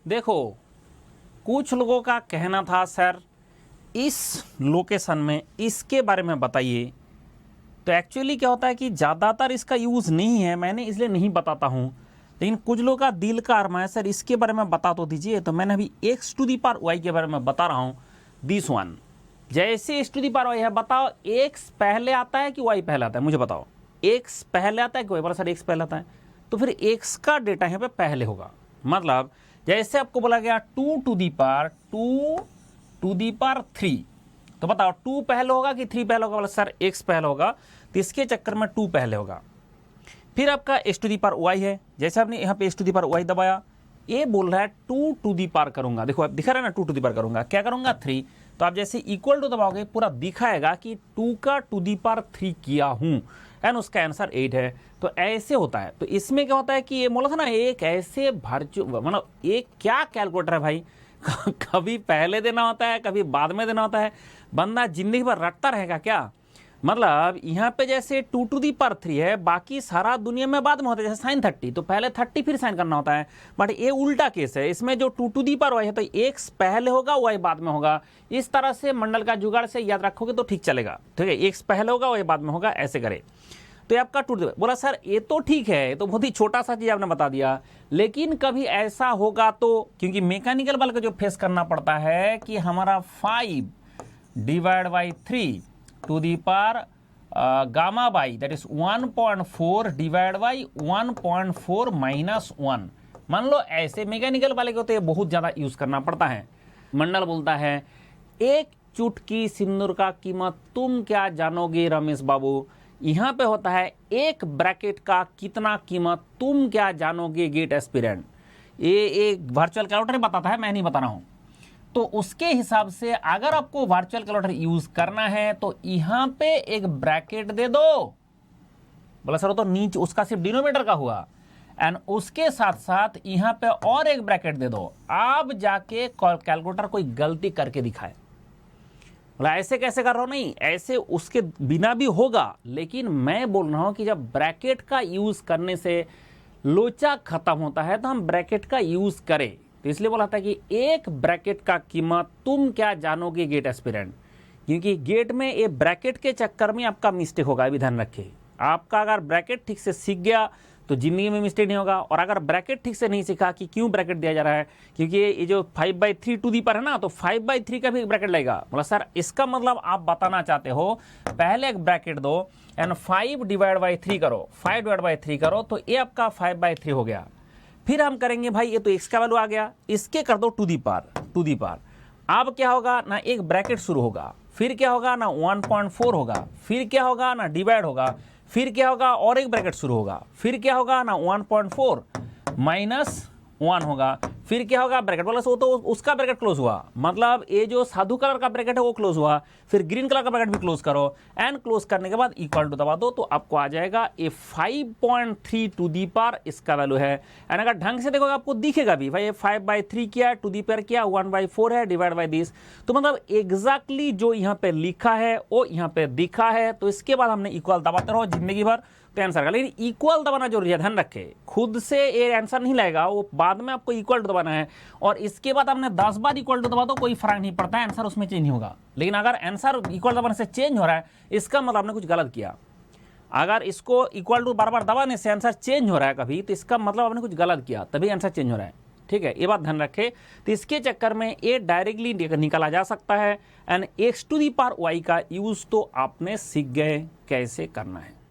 देखो, कुछ लोगों का कहना था सर इस लोकेशन में इसके बारे में बताइए। तो एक्चुअली क्या होता है कि ज़्यादातर इसका यूज़ नहीं है, मैंने इसलिए नहीं बताता हूँ। लेकिन कुछ लोगों का दिल का अरमान है सर इसके बारे में बता तो दीजिए। तो मैंने अभी x to the power y के बारे में बता रहा हूँ। दिस वन, जैसे x to the power y है, बताओ एक्स पहले आता है कि वाई पहले आता है? मुझे बताओ, एक्स पहले आता है कि वाई? बोला सर एक्स पहले आता है। तो फिर एक्स का डेटा यहाँ पे पहले होगा। मतलब जैसे आपको बोला गया 2 टू दी पावर 3, तो बताओ 2 पहले होगा कि 3 पहले होगा? बोला सर एक्स पहले होगा, तो इसके चक्कर में 2 पहले होगा। फिर आपका x to the power y है, जैसे आपने यहाँ पे x to the power y दबाया, ये बोल रहा है 2 टू दी पावर करूंगा। देखो आप दिखा रहा है ना, 2 टू दी पावर करूंगा, क्या करूंगा 3। तो आप जैसे इक्वल टू दबाओगे पूरा दिखाएगा कि 2 का टू दी पावर 3 किया हूं, एंड उसका आंसर 8 है। तो ऐसे होता है। तो इसमें क्या होता है कि ये बोला था ना, एक ऐसे मतलब एक क्या कैलकुलेटर है भाई कभी पहले देना होता है, कभी बाद में देना होता है। बंदा जिंदगी भर रटता रहेगा क्या? मतलब यहाँ पे जैसे 2 टू दी पावर 3 है, बाकी सारा दुनिया में बाद में होता है। जैसे साइन 30, तो पहले 30 फिर साइन करना होता है। बट ये उल्टा केस है, इसमें जो 2 टू दी पावर वाई है तो एक्स पहले होगा वाई बाद में होगा। इस तरह से मंडल का जुगाड़ से याद रखोगे तो ठीक चलेगा। ठीक है, एक्स पहले होगा वाई बाद में होगा, ऐसे करे। तो ये आपका 2 टू दी। बोला सर ये तो ठीक है, ये तो बहुत ही छोटा सा चीज आपने बता दिया, लेकिन कभी ऐसा होगा तो, क्योंकि मैकेनिकल वाले को जो फेस करना पड़ता है कि हमारा 5 divide by 3 to the power gamma by that is 1.4 divide by 1.4 minus 1। मान लो ऐसे मैकेनिकल वाले को तो ये बहुत ज्यादा यूज करना पड़ता है। मंडल बोलता है एक चुटकी सिंदूर का कीमत तुम क्या जानोगे रमेश बाबू। यहां पे होता है एक ब्रैकेट का कितना कीमत तुम क्या जानोगे गेट एस्पिरेंट। ये एक वर्चुअल कैलकुलेटर बताता है, मैं नहीं बता रहा हूं। तो उसके हिसाब से अगर आपको वर्चुअल कैलकुलेटर यूज करना है तो यहां पे एक ब्रैकेट दे दो। बोला सर तो नीचे उसका सिर्फ डिनोमिनेटर का हुआ, एंड उसके साथ साथ यहां पे और एक ब्रैकेट दे दो। आप जाके कैलकुलेटर कोई गलती करके दिखाए। बोला ऐसे कैसे कर रहा हूं? नहीं, ऐसे उसके बिना भी होगा, लेकिन मैं बोल रहा हूं कि जब ब्रैकेट का यूज करने से लोचा खत्म होता है तो हम ब्रैकेट का यूज करें। तो इसलिए बोला था कि एक ब्रैकेट का कीमत तुम क्या जानोगे गेट एस्पिरेंट, क्योंकि गेट में ये ब्रैकेट के चक्कर में आपका मिस्टेक होगा। अभी ध्यान रखिए, आपका अगर ब्रैकेट ठीक से सीख गया तो जिंदगी में मिस्टेक नहीं होगा। और अगर ब्रैकेट ठीक से नहीं सीखा कि क्यों ब्रैकेट दिया जा रहा है, क्योंकि ये जो 5/3 टू दी पर है ना, तो 5/3 का भी ब्रैकेट लगेगा। बोला सर इसका मतलब आप बताना चाहते हो पहले एक ब्रैकेट दो एंड 5 डिवाइड बाई 3 करो, 5 डिवाइड बाई 3 करो, तो ये आपका 5/3 हो गया। फिर हम करेंगे भाई ये तो एक्स का वैल्यू आ गया, इसके कर दो टू दी पावर। अब क्या होगा ना, एक ब्रैकेट शुरू होगा, फिर क्या होगा ना 1.4 होगा, फिर क्या होगा ना डिवाइड होगा, फिर क्या होगा और एक ब्रैकेट शुरू होगा, फिर क्या होगा ना 1.4 माइनस 1 होगा, फिर क्या होगा ब्रैकेट वाला सो, तो उसका ब्रैकेट क्लोज हुआ। मतलब ये जो साधु कलर का ब्रैकेट है वो क्लोज हुआ, फिर ग्रीन कलर का ब्रैकेट भी क्लोज करो, एंड क्लोज करने के बाद इक्वल टू दबा दो, तो आपको आ जाएगा ये 5.3 टू दी पावर इसका वैल्यू है। एंड अगर ढंग से देखोगे आपको दिखेगा भी भाई ये 5/3 किया, टू दी पावर किया, 1/4 है डिवाइड बाई दिस। तो मतलब एग्जैक्टली जो यहाँ पे लिखा है वो यहाँ पे दिखा है। तो इसके बाद हमने इक्वल दबाते रहो जिंदगी भर तो आंसर का। लेकिन इक्वल दबाना जरूरी है, ध्यान रखे, खुद से ये आंसर नहीं लाएगा, वो बाद में आपको इक्वल टू दबाना है। और इसके बाद आपने 10 बार इक्वल टू दबा दो कोई फर्क नहीं पड़ता है, आंसर उसमें चेंज नहीं होगा। लेकिन अगर आंसर इक्वल दबाने से चेंज हो रहा है, इसका मतलब आपने कुछ गलत किया। अगर इसको इक्वल टू बार बार दबाने से आंसर चेंज हो रहा है कभी, तो इसका मतलब आपने कुछ गलत किया, तभी आंसर चेंज हो रहा है। ठीक है, ये बात ध्यान रखे। तो इसके चक्कर में ये डायरेक्टली निकाला जा सकता है। And x to the power y का यूज तो आपने सीख गए कैसे करना है।